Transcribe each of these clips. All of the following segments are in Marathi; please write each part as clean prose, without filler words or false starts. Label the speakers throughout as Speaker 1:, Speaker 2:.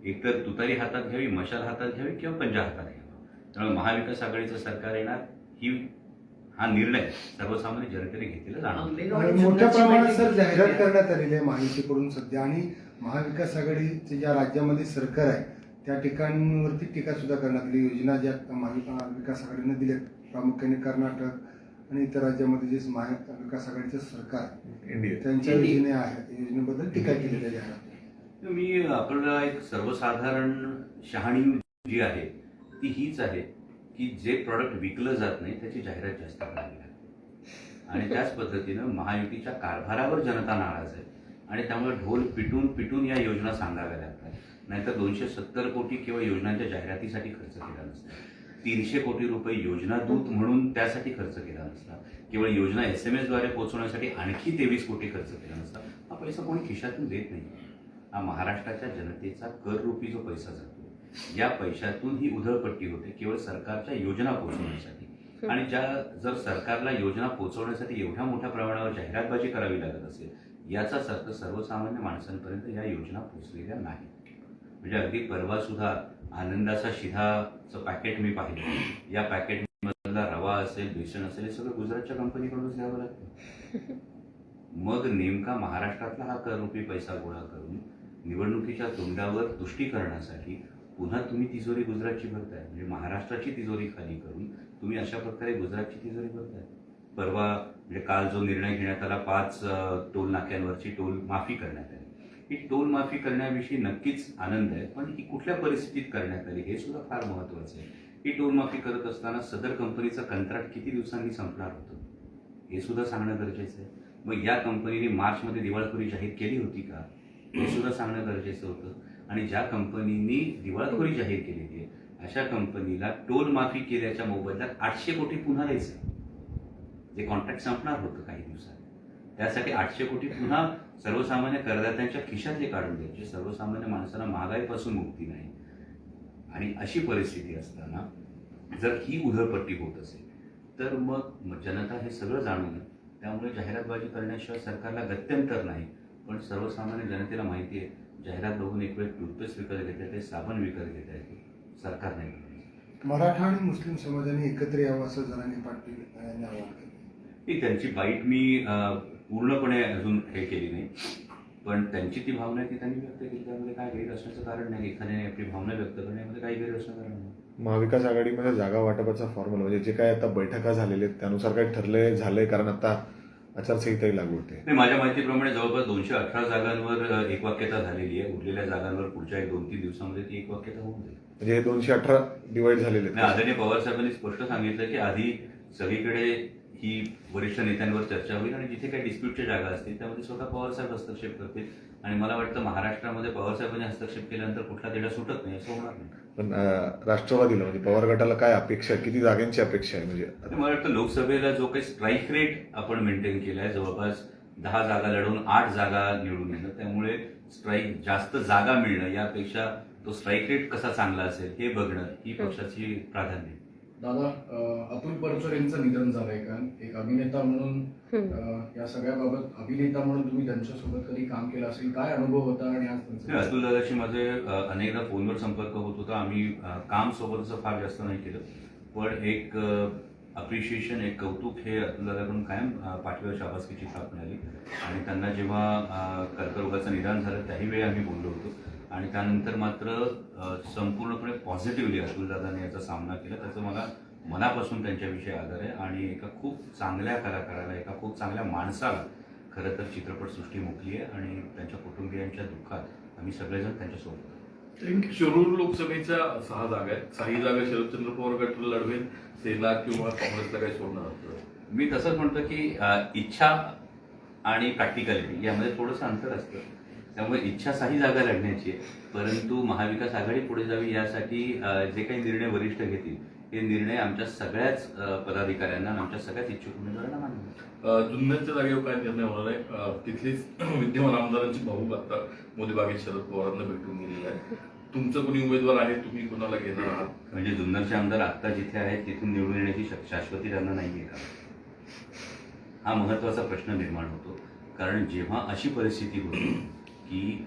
Speaker 1: एकतर तुतारी हातात घ्यावी, मशाल हातात घ्यावी किंवा पंजा हातात घ्यावा. त्यामुळे महाविकास आघाडीचं सरकार येणार हा निर्णय सर्वसामान्य जनतेने घेतलेला जाणार.
Speaker 2: मोठ्या प्रमाणात सर जाहिरात करण्यात आलेली आहे महायुतीकडून सध्या, आणि महाविकास आघाडीचे ज्या राज्यामध्ये सरकार आहे त्या ठिकाणवरती टीका सुद्धा करण्यात आली. योजना ज्या महाविकास आघाडीने दिल्या प्रामुख्याने कर्नाटक आणि इतर राज्यामध्ये जे महाविकास आघाडीचं सरकार त्यांच्या योजनेबद्दल टीका केलेली आहे जाहिरात.
Speaker 1: मी आपल्याला एक सर्वसाधारण शहाणी जी आहे ती हीच आहे की जे प्रॉडक्ट विकलं जात नाही त्याची जाहिरात जास्त करावी लागते, आणि त्याच पद्धतीनं महायुतीच्या कारभारावर जनता नाराज आहे आणि त्यामुळे ढोल पिटून पिटून या योजना सांगाव्या लागतात. नाहीतर 270 कोटी केवळ योजनांच्या जाहिरातीसाठी खर्च केला नसता, 300 कोटी रुपये योजना दूत म्हणून त्यासाठी खर्च केला नसता, केवळ योजना SMS द्वारे पोहोचवण्यासाठी आणखी 23 कोटी खर्च केला नसता. हा पैसा कोणी खिशातून देत नाही, हा महाराष्ट्राच्या जनतेचा कर रूपी जो पैसा जातो या पैशातून ही उधळपट्टी होते केवळ सरकारच्या योजना पोहोचवण्यासाठी. आणि जर सरकारला योजना पोहोचवण्यासाठी एवढ्या मोठ्या प्रमाणावर जाहिरातबाजी करावी लागत असेल याचाच अर्थ सर्वसामान्य माणसांपर्यंत या योजना पोहोचलेल्या नाहीत. म्हणजे अगदी परवा सुद्धा आनंदाचा शिधाचं पॅकेट मी पाहिलं, या पॅकेटमधला रवा असेल, बेसन असेल, हे सगळं गुजरातच्या कंपनीकडूनच घ्यावं लागतं. मग नेमका महाराष्ट्रातला हा कररूपी पैसा गोळा करून निवडणुकीच्या तोंडावर तुष्टी करण्यासाठी पुन्हा तुम्ही तिजोरी गुजरातची भरताय, म्हणजे महाराष्ट्राची तिजोरी खाली करून तुम्ही अशा प्रकारे गुजरातची तिजोरी भरताय. परवा म्हणजे काल जो निर्णय घेण्यात आला 5 टोल नाक्यांवरची टोल माफी करण्यात आली, ही टोल माफी करण्याविषयी नक्कीच आनंद आहे, पण ही कुठल्या परिस्थितीत करण्यात आली हे सुद्धा फार महत्वाचं आहे. ही टोल माफी करत असताना सदर कंपनीचं कंत्राट किती दिवसांनी संपणार होतं हे सुद्धा सांगणं गरजेचं आहे. मग या कंपनीने मार्चमध्ये दिवाळखोरी जाहीर केली होती का हे सुद्धा सांगणं गरजेचं होतं. आणि ज्या कंपनीनी दिवाळखोरी जाहीर केलेली आहे अशा कंपनीला टोल माफी केल्याच्या मोबदल्यात 800 कोटी पुन्हा द्यायचं, जे कॉन्ट्रॅक्ट संपणार होतं काही दिवसात, त्यासाठी 800 कोटी पुन्हा सर्वसामान्य करदात्यांच्या खिशातले काढून द्यायचे. सर्वसामान्य माणसाला महागाईपासून मुक्ती नाही. आणि अशी परिस्थिती असताना जर ही उधळपट्टी होत असेल तर मग जनता हे सगळं जाणून, त्यामुळे जाहिरातबाजी करण्याशिवाय सरकारला गत्यंतर नाही. पण सर्वसामान्य जनतेला माहिती आहे जाहिरात बघून एक वेळ टूथपेस्ट विकत घेता येते, साबण विकत घेता येते, सरकार नाही.
Speaker 2: मराठा आणि मुस्लिम समाजाने एकत्र यावं असं जरांगे पाटील यांनी आवाहन केलं.
Speaker 1: त्यांची बाईट मी पूर्णपणे अजून हे केली नाही, पण त्यांची ती भावना ती त्यांनी व्यक्त केली, त्यामध्ये काय गैर असण्याचं कारण नाही. एखाद्याने आपली भावना व्यक्त करण्यामध्ये काही गैर असण्याचं कारण नाही.
Speaker 3: महाविकास आघाडीमध्ये जागा वाटपाचा फॉर्म्युला म्हणजे जे काय आता बैठका झालेल्या आहेत त्यानुसार काही ठरले झालंय, कारण आता आचारसंहिताही लागू होते.
Speaker 1: माझ्या माहितीप्रमाणे जवळपास 218 जागांवर एकवाक्यता झालेली आहे. उरलेल्या जागांवर पुढच्या 2-3 दिवसामध्ये ती एकवाक्यता होऊन जाईल.
Speaker 3: म्हणजे हे 218 डिवाइड झालेले आहेत.
Speaker 1: आदरणीय पवार साहेबांनी स्पष्ट सांगितलं की आधी सगळीकडे ही वरिष्ठ नेत्यांवर चर्चा होईल आणि जिथे काही डिस्प्यूटच्या जागा असतील त्यामध्ये स्वतः पवारसाहेब हस्तक्षेप करतील. आणि मला वाटतं महाराष्ट्रामध्ये पवारसाहेबांनी हस्तक्षेप केल्यानंतर कुठला तेढा सुटत नाही असं होणार नाही.
Speaker 3: पण राष्ट्रवादीला म्हणजे पवार गटाला काय अपेक्षा, किती जागांची अपेक्षा आहे? म्हणजे
Speaker 1: मला वाटतं लोकसभेला जो काही स्ट्राईक रेट आपण मेंटेन केलाय जवळपास 10 जागा लढवून 8 जागा निवडून येणं, त्यामुळे स्ट्राईक जास्त जागा मिळणं यापेक्षा तो स्ट्राईक रेट कसा चांगला असेल हे बघणं ही पक्षाची प्राधान्य.
Speaker 4: दादा, अतुल परचर यांचं निधन झालंय का? एक अभिनेता म्हणून या सगळ्याबाबत अभिनेता म्हणून तुम्ही त्यांच्यासोबत कधी काम केलं असेल, काय अनुभव होता? आणि आज
Speaker 1: अतुल दादाशी माझे अनेकदा फोनवर संपर्क होत होता. आम्ही काम सोबतच फार जास्त नाही केलं, पण एक अप्रिशिएशन, एक कौतुक हे अतुल दादाकडून कायम पाठीवर शाबासकीची थाप मिळाली. आणि त्यांना जेव्हा कर्करोगाचं निदान झालं त्याही वेळी आम्ही बोललो होतो. आणि त्यानंतर मात्र संपूर्णपणे पॉझिटिव्हली अतुल दादाने याचा सामना केला. त्याचं मला मनापासून त्यांच्याविषयी आदर आहे. आणि एका खूप चांगल्या कलाकाराला, एका खूप चांगल्या माणसाला खरं तर चित्रपटसृष्टी मुकली आहे. आणि त्यांच्या कुटुंबियांच्या दुःखात आम्ही सगळेजण त्यांच्यासोबत.
Speaker 5: शिरूर लोकसभेच्या 6 जागा आहेत. 6 जागा शरदचंद्र पवार गटाला लढवेल, सेना किंवा काँग्रेसला काही सोडणार?
Speaker 1: मी तसंच म्हणतो की इच्छा आणि प्रॅक्टिकॅलिटी यामध्ये थोडंसं अंतर असतं. त्यामुळे इच्छा 6 जागा लढण्याची आहे, परंतु महाविकास आघाडी पुढे जावी यासाठी जे काही निर्णय वरिष्ठ घेतील हे निर्णय आमच्या सगळ्याच पदाधिकाऱ्यांना, आमच्या सगळ्याच इच्छुक उमेदवारांना मान्य.
Speaker 5: जुन्नरच्या जागेवर काय निर्णय होणार आहे? तिथलीच विद्यमान आमदारांची भाऊ आता मोदी बागेत शरद पवारांना भेटून गेलेली आहे. तुमचं कोणी उमेदवार आहे, तुम्ही कोणाला घेणार आहात?
Speaker 1: म्हणजे जुन्नरचे आमदार आत्ता जिथे आहेत तिथून निवडून येण्याची शाश्वती त्यांना नाहीये का? हा महत्वाचा प्रश्न निर्माण होतो. कारण जेव्हा अशी परिस्थिती होती की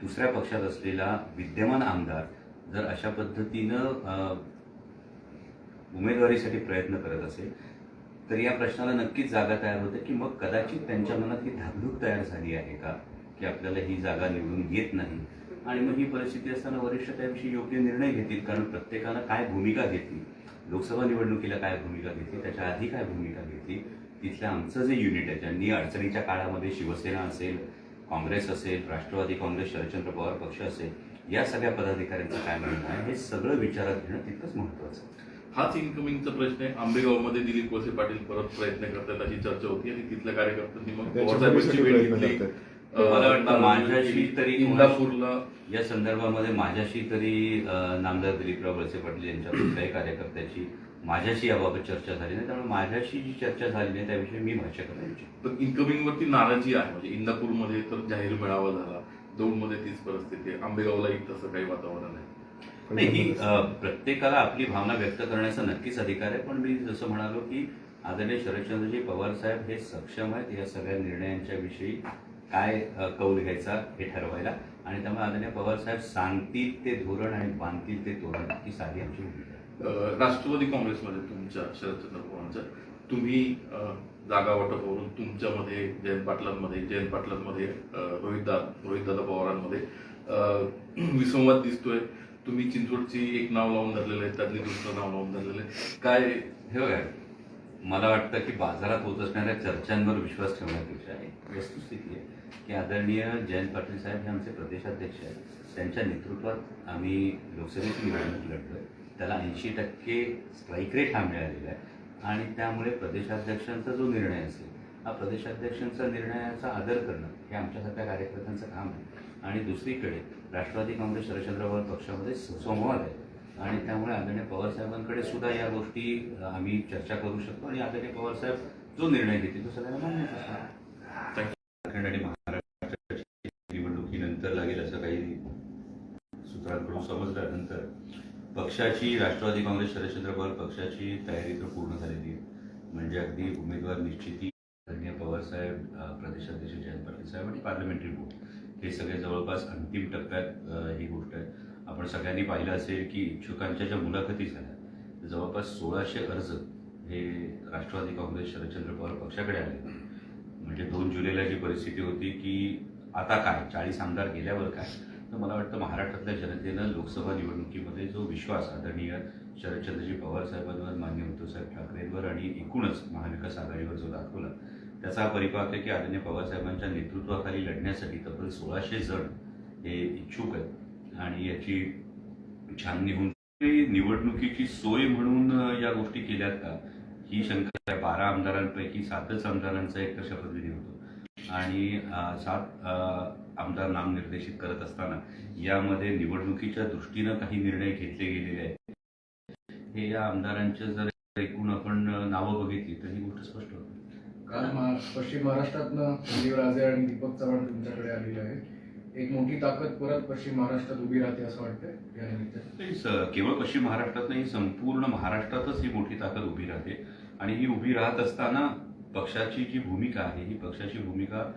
Speaker 1: दुसऱ्या पक्षात असलेला विद्यमान आमदार जर अशा पद्धतीनं उमेदवारीसाठी प्रयत्न करत असेल तर या प्रश्नाला नक्कीच जागा तयार होते की मग कदाचित त्यांच्या मनात ही धाकधूक तयार झाली आहे का की आपल्याला ही जागा निवडून येत नाही आणि मग ही परिस्थिती असताना वरिष्ठ त्याविषयी योग्य निर्णय घेतील. कारण प्रत्येकानं काय भूमिका घेतली, लोकसभा निवडणुकीला काय भूमिका घेतली, त्याच्या आधी काय भूमिका घेतली, तिथलं आमचं जे युनिट आहे ज्यांनी अडचणीच्या काळामध्ये शिवसेना असेल, काँग्रेस असेल, राष्ट्रवादी काँग्रेस, शरदचंद्र पवार पक्ष असेल, या सगळ्या पदाधिकाऱ्यांचं काय म्हणणं आहे हे सगळं विचारात घेणं तितकंच महत्त्वाचं आहे.
Speaker 5: हाच इन्कमिंगचा प्रश्न आहे. आंबेगावमध्ये दिलीप वळसे पाटील परत प्रयत्न करतात अशी चर्चा होती आणि तिथल्या कार्यकर्त्यांनी मग पवारसाहेबांची भेट घेतली.
Speaker 1: मला वाटतं माझ्याशी तरी
Speaker 5: इंदापूरला
Speaker 1: या संदर्भामध्ये माझ्याशी तरी नामदार दिलीपराव वळसे पाटील यांच्या कुठल्याही कार्यकर्त्याची माझ्याशी याबाबत चर्चा झाली नाही. त्यामुळे माझ्याशी जी चर्चा झाली नाही त्याविषयी मी भाष्य करणार इच्छितो.
Speaker 5: पण इन्कमिंग वरती नाराजी आहे. म्हणजे इंदापूरमध्ये तर जाहीर मेळावा झाला, दौंडमध्ये तीच परिस्थिती आहे, आंबेगावलाही तसं काही वातावरण आहे.
Speaker 1: नाही, ही प्रत्येकाला आपली भावना व्यक्त करण्याचा नक्कीच अधिकार आहे. पण मी जसं म्हणालो की आदरणीय शरदचंद्रजी पवार साहेब हे सक्षम आहेत या सगळ्या निर्णयांच्या विषयी काय कौल घ्यायचा हे ठरवायला. आणि त्यामुळे आदरणीय पवार साहेब सांगतील ते धोरण आणि बांधतील ते तोरण ही साधी आमची भूमिका आहे.
Speaker 5: राष्ट्रवादी काँग्रेसमध्ये तुमच्या शरदचंद्र पवारांच्या तुम्ही जागा वाटपावरून तुमच्यामध्ये जयंत पाटलांमध्ये रोहितदादा पवारांमध्ये विसंवाद दिसतोय. तुम्ही चिंचवडची एक नाव लावून धरलेलं आहे, त्यातली दुसरं नाव लावून धरलेलं आहे. काय
Speaker 1: हे बघा, मला वाटतं की बाजारात होत असणाऱ्या चर्चांवर विश्वास ठेवण्यापेक्षा एक वस्तुस्थिती आहे की आदरणीय जयंत पाटील साहेब हे आमचे प्रदेशाध्यक्ष आहेत. त्यांच्या नेतृत्वात आम्ही लोकसभेची निवडणूक लढतोय. त्याला 80% स्ट्राईक रेट हा मिळालेला आहे आणि त्यामुळे प्रदेशाध्यक्षांचा जो निर्णय असेल हा प्रदेशाध्यक्षांचा निर्णयाचा आदर करणं हे आमच्यासारख्या कार्यकर्त्यांचं काम आहे. आणि दुसरीकडे राष्ट्रवादी काँग्रेस शरदचंद्र पवार पक्षामध्ये सुसंवाद आहे आणि त्यामुळे आदरणीय पवार साहेबांकडे सुद्धा या गोष्टी आम्ही चर्चा करू शकतो आणि आदरणीय पवार साहेब जो निर्णय घेतील तो सगळ्यांना मान्य असणार. झारखंड आणि महाराष्ट्राची निवडणुकीनंतर लागेल असं काही सूत्रांकडून समजल्यानंतर पक्षाची राष्ट्रवादी काँग्रेस शरदचंद्र पवार पक्षाची तयारी तर पूर्ण झालेली आहे. म्हणजे अगदी उमेदवार निश्चिती, आदरणीय पवार साहेब, प्रदेशाध्यक्ष जयंत पाटील साहेब आणि पार्लमेंटरी बोर्ड हे सगळे जवळपास अंतिम टप्प्यात ही गोष्ट आहे. आपण सगळ्यांनी पाहिलं असेल की इच्छुकांच्या ज्या मुलाखती झाल्या जवळपास 1600 अर्ज हे राष्ट्रवादी काँग्रेस शरदचंद्र पवार पक्षाकडे आले. म्हणजे 2 जुलैला जी परिस्थिती होती की आता काय 40 आमदार गेल्यावर काय, तर मला वाटतं महाराष्ट्रातल्या जनतेनं लोकसभा निवडणुकीमध्ये जो विश्वास आदरणीय शरदचंद्रजी पवार साहेबांवर, माननीय उद्धवसाहेब ठाकरेंवर आणि एकूणच महाविकास आघाडीवर जो दाखवला त्याचा हा परिपाक आहे की आदरणीय पवारसाहेबांच्या नेतृत्वाखाली लढण्यासाठी तब्बल 1600 जण हे इच्छुक आहेत आणि याची छाननी होऊन निवडणुकीची सोय म्हणून या गोष्टी केल्यात का ही शंका आहे. 12 आमदारांपैकी 7च आमदारांचा एकतर शपथविधी होतो आणि 7 आमदार नामनिर्देशित करत असताना यामध्ये निवडणुकीच्या दृष्टीनं काही निर्णय घेतले गेलेले आहेत. हे या आमदारांच्या जर एकूण आपण नावं बघितली तर ही गोष्ट स्पष्ट होते.
Speaker 4: काल पश्चिम महाराष्ट्रातनं संजीव राजे आणि दीपक चव्हाण तुमच्याकडे आलेले आहेत. एक मोठी ताकद परत पश्चिम महाराष्ट्रात उभी राहते असं वाटतंय या निमित्तानं.
Speaker 1: केवळ पश्चिम महाराष्ट्रात नाही, संपूर्ण महाराष्ट्रातच ही मोठी ताकद उभी राहते आणि ही उभी राहत असताना पक्षाची जी भूमिका आहे ही पक्षाची भूमिका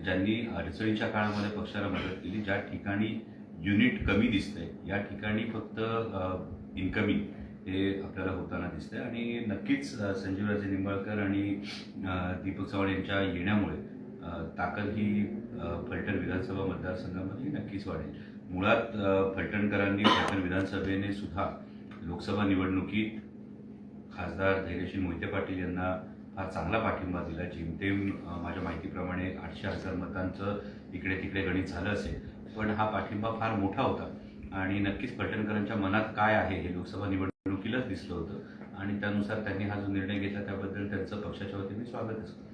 Speaker 1: ज्यांनी अडचणीच्या काळामध्ये पक्षाला मदत केली, ज्या ठिकाणी युनिट कमी दिसतंय या ठिकाणी फक्त इन्कमिंग हे आपल्याला होताना दिसतंय आणि नक्कीच संजीवराजे निंबाळकर आणि दीपक चव्हाण यांच्या येण्यामुळे ताकद ही फलटण विधानसभा मतदारसंघामध्ये नक्कीच वाढेल. मुळात फलटणकरांनी फलटण विधानसभेने सुद्धा लोकसभा निवडणुकीत खासदार धैर्यशील मोहिते पाटील यांना फार चांगला पाठिंबा दिला. जेमतेम माझ्या माहितीप्रमाणे 800,000 मतांचं इकडे तिकडे गणित झालं असेल, पण हा पाठिंबा फार मोठा होता आणि नक्कीच फलटणकरांच्या मनात काय आहे हे लोकसभा निवडणुकीलाच दिसलं होतं आणि त्यानुसार त्यांनी हा जो निर्णय घेतला त्याबद्दल त्यांचं पक्षाच्या वतीने स्वागतच करतो.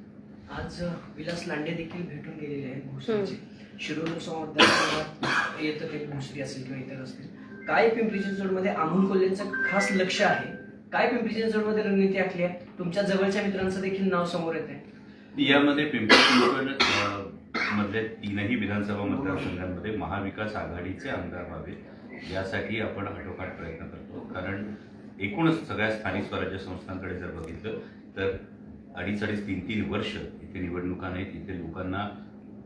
Speaker 6: आज विलास लांडे देखील भेटून गेलेले आहेत भोसरीचे. शिरूर मतदारसंघात येतं ते भोसरी असेल किंवा इतर असतील. काय पिंपरी चिंचवडमध्ये अमोल कोल्हेंचं खास लक्ष आहे? काय पिंपरी चिंचवडमध्ये रणनीती आखली आहे? तुमच्या जवळच्या मित्रांचं देखील नाव समोर येते.
Speaker 1: यामध्ये पिंपरी चिंचवड मधले 3ही विधानसभा मतदारसंघांमध्ये महाविकास आघाडीचे आमदार व्हावे यासाठी आपण आटोकाट प्रयत्न करतो. कारण एकूणच सगळ्या स्थानिक स्वराज्य संस्थांकडे जर बघितलं तर 2.5-3 वर्ष इथे निवडणुका नाहीत. इथे लोकांना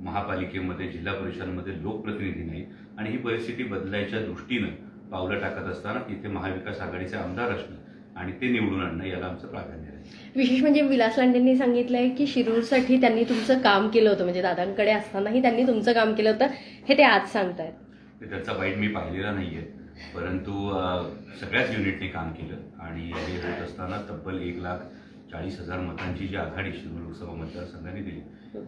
Speaker 1: महापालिकेमध्ये, जिल्हा परिषदांमध्ये लोकप्रतिनिधी नाही आणि ही परिस्थिती बदलायच्या दृष्टीनं पावलं टाकत असताना तिथे महाविकास आघाडीचे आमदार असणं आणि ते निवडून आणणं याला आमचं प्राधान्य आहे.
Speaker 7: विशेष म्हणजे विलास लांडेंनी सांगितलंय की शिरूरसाठी त्यांनी तुमचं काम केलं होतं, म्हणजे दादांकडे असतानाही त्यांनी तुमचं काम केलं होतं, हे ते आज सांगतायत.
Speaker 1: त्याचा बाईट मी पाहिलेला नाहीये, परंतु सगळ्याच युनिटने काम केलं आणि हे होत असताना तब्बल 1,40,000 मतांची जी आघाडी शिरूर लोकसभा मतदारसंघाने दिली,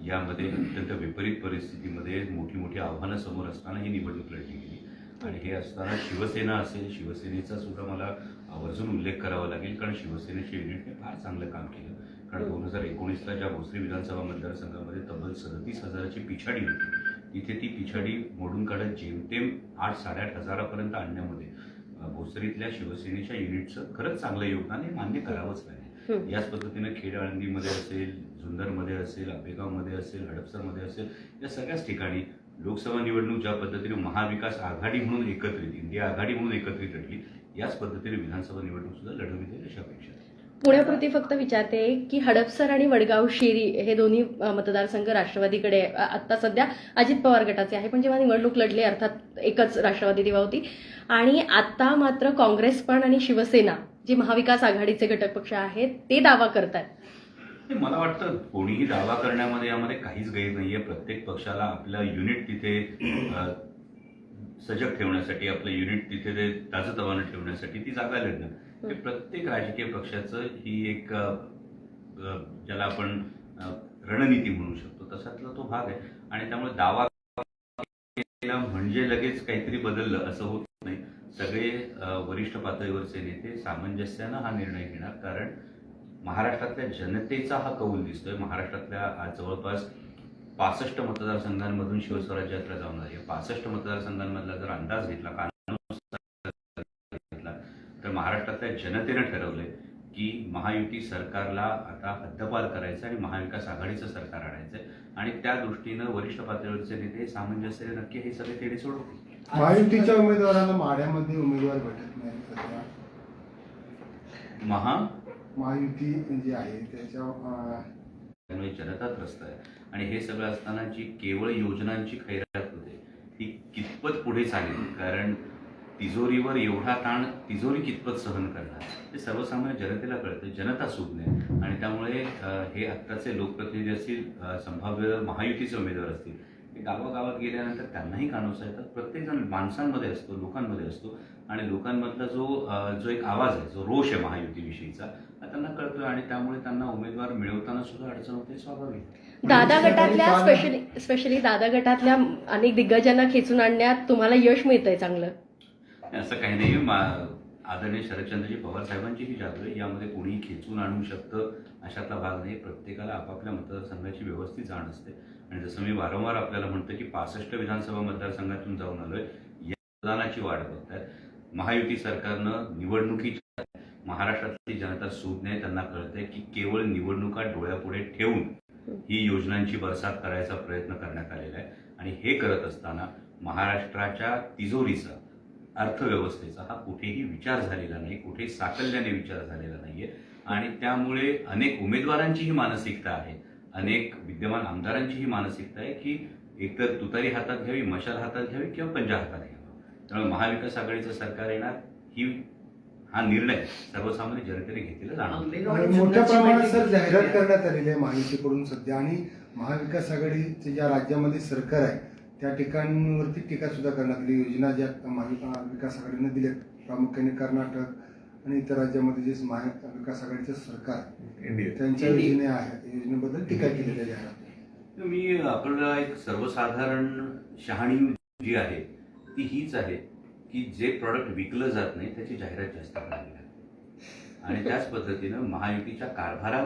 Speaker 1: यामध्ये अत्यंत विपरीत परिस्थितीमध्ये मोठी मोठी आव्हानं समोर असताना ही निवडणूक लढली गेली. आणि हे असताना शिवसेना असेल, शिवसेनेचा सुद्धा मला आवर्जून उल्लेख करावा लागेल, कारण शिवसेनेच्या युनिटने फार चांगलं काम केलं. कारण 2019ला ज्या भोसरी विधानसभा मतदारसंघामध्ये तब्बल 37,000ची पिछाडी होती, तिथे ती पिछाडी मोडून काढत जेमतेम 8-8,500 आणण्यामध्ये भोसरीतल्या शिवसेनेच्या युनिटचं खरंच चांगलं योगदान हे मान्य करावंच लागेल. याच पद्धतीनं खेड आळंदीमध्ये असेल, जुन्नरमध्ये असेल, आपेगावमध्ये असेल, हडपसरमध्ये असेल, या सगळ्याच ठिकाणी लोकसभा निवडणूक ज्या पद्धतीने महाविकास आघाडी म्हणून एकत्रित, इंडिया आघाडी म्हणून एकत्रित लढली, याच पद्धतीने विधानसभा निवडणूक सुद्धा लढवली जाईल अशा अपेक्षा.
Speaker 7: पुण्यापुरती फक्त विचारते की हडपसर आणि वडगाव शेरी हे दोन्ही मतदारसंघ राष्ट्रवादीकडे आता सध्या अजित पवार गटाचे आहे, पण जेव्हा निवडणूक लढली अर्थात एकच राष्ट्रवादी तेव्हा होती, आणि आता मात्र काँग्रेस पण आणि शिवसेना जे महाविकास आघाडीचे घटक पक्ष आहेत ते दावा करतात.
Speaker 1: मला वाटतं कोणीही दावा करण्यामध्ये यामध्ये काहीच गैर नाहीये. प्रत्येक पक्षाला आपलं युनिट तिथे सजग ठेवण्यासाठी, आपलं युनिट तिथे ते ताजतवानं ठेवण्यासाठी ती जागा लढणं हे प्रत्येक राजकीय पक्षाचं ही एक ज्याला आपण रणनीती म्हणू शकतो तशातला तो भाग आहे. आणि त्यामुळे दावा केला म्हणजे लगेच काहीतरी बदललं असं होत नाही. सगळे वरिष्ठ पातळीवरचे नेते सामंजस्यानं हा निर्णय घेणार, कारण महाराष्ट्रातल्या जनतेचा हा कौल दिसतोय. महाराष्ट्रातल्या आज जवळपास 65 मतदारसंघांमधून शिवस्वराज्य यात्रा जाऊन आली. 65 मतदारसंघांमधला जर अंदाज घेतला, तर महाराष्ट्रातल्या जनतेनं ठरवलंय की महायुती सरकारला आता हद्दपार करायचं आणि महाविकास आघाडीचं सरकार आणायचंय, आणि त्या दृष्टीनं वरिष्ठ पातळीवरचे नेते सामंजस्य नक्की हे सगळे तेढे सोडवतील.
Speaker 2: महायुतीच्या उमेदवारांना माढ्यामध्ये उमेदवार भेटत नाही सध्या. महायुती जी आहे
Speaker 1: त्यामुळे जनता त्रस्त आहे. आणि हे सगळं असताना जी केवळ योजनांची खैरात होते ती कितपत पुढे चालेल, कारण तिजोरीवर एवढा ताण तिजोरी कितपत सहन करणार हे सर्वसामान्य जनतेला कळतं. जनता सुज्ञ आहे आणि त्यामुळे हे आत्ताचे लोकप्रतिनिधी असतील, संभाव्य महायुतीचे उमेदवार असतील, हे गावागावात गेल्यानंतर त्यांनाही कानोसा येतात. प्रत्येकजण माणसांमध्ये असतो, लोकांमध्ये असतो, आणि लोकांमधला जो एक आवाज आहे, जो रोष आहे महायुतीविषयीचा, त्यांना कळतो आणि त्यामुळे त्यांना उमेदवार मिळवताना सुद्धा अडचण होते, स्वाभाविक.
Speaker 7: दादा गटातल्या स्पेशली दादा गटातल्या अनेक दिग्गजांना खेचून आणण्यात तुम्हाला यश मिळतंय चांगलं?
Speaker 1: असं काही नाही. आदरणीय शरदचंद्रजी पवार साहेबांची ही जादू आहे. यामध्ये कोणीही खेचून आणू शकतं अशातला भाग नाही. प्रत्येकाला आपापल्या मतदारसंघाची व्यवस्थित जाण असते. आणि जसं मी वारंवार आपल्याला म्हणतो की 65 विधानसभा मतदारसंघातून जाऊन आलोय, या मतदानाची वाट बघतायत. महायुती सरकारनं निवडणुकीच्या महाराष्ट्रातली जनता सुज्ञ आहे, त्यांना कळतंय की केवळ निवडणुका डोळ्यापुढे ठेवून ही योजनांची बरसात करायचा प्रयत्न करण्यात आलेला आहे. आणि हे करत असताना महाराष्ट्राच्या तिजोरीचा, अर्थव्यवस्थेचा हा कुठेही विचार झालेला नाही, कुठेही साकल्याने विचार झालेला नाहीये. आणि त्यामुळे अनेक उमेदवारांची ही मानसिकता आहे, अनेक विद्यमान आमदारांची ही मानसिकता आहे की एकतर तुतारी हातात घ्यावी, मशाल हातात घ्यावी किंवा पंजा हातात घ्यावा. त्यामुळे महाविकास आघाडीचं सरकार येणार हा निर्णय सर्वसामान्य जनतेने घेतलेला जाणार.
Speaker 2: मोठ्या प्रमाणात सर जाहिरात करण्यात आलेली आहे महायुतीकडून सध्या, आणि महाविकास आघाडीचे ज्या राज्यामध्ये सरकार आहे त्या ठिकाणवरती टीका सुद्धा करण्यात आली. योजना ज्या महाविकास आघाडीने दिल्या, प्रामुख्याने कर्नाटक आणि इतर राज्यामध्ये जे महाविकास आघाडीचं सरकार त्यांच्या योजनेबद्दल टीका केलेली आहे.
Speaker 1: मी आपल्याला एक सर्वसाधारण शहाणी जी आहे ती हीच आहे की जे प्रॉडक्ट विकलं जात नाही त्याची जाहिरात जास्त करावी लागते. आणि त्याच पद्धतीनं महायुतीच्या कारभारावर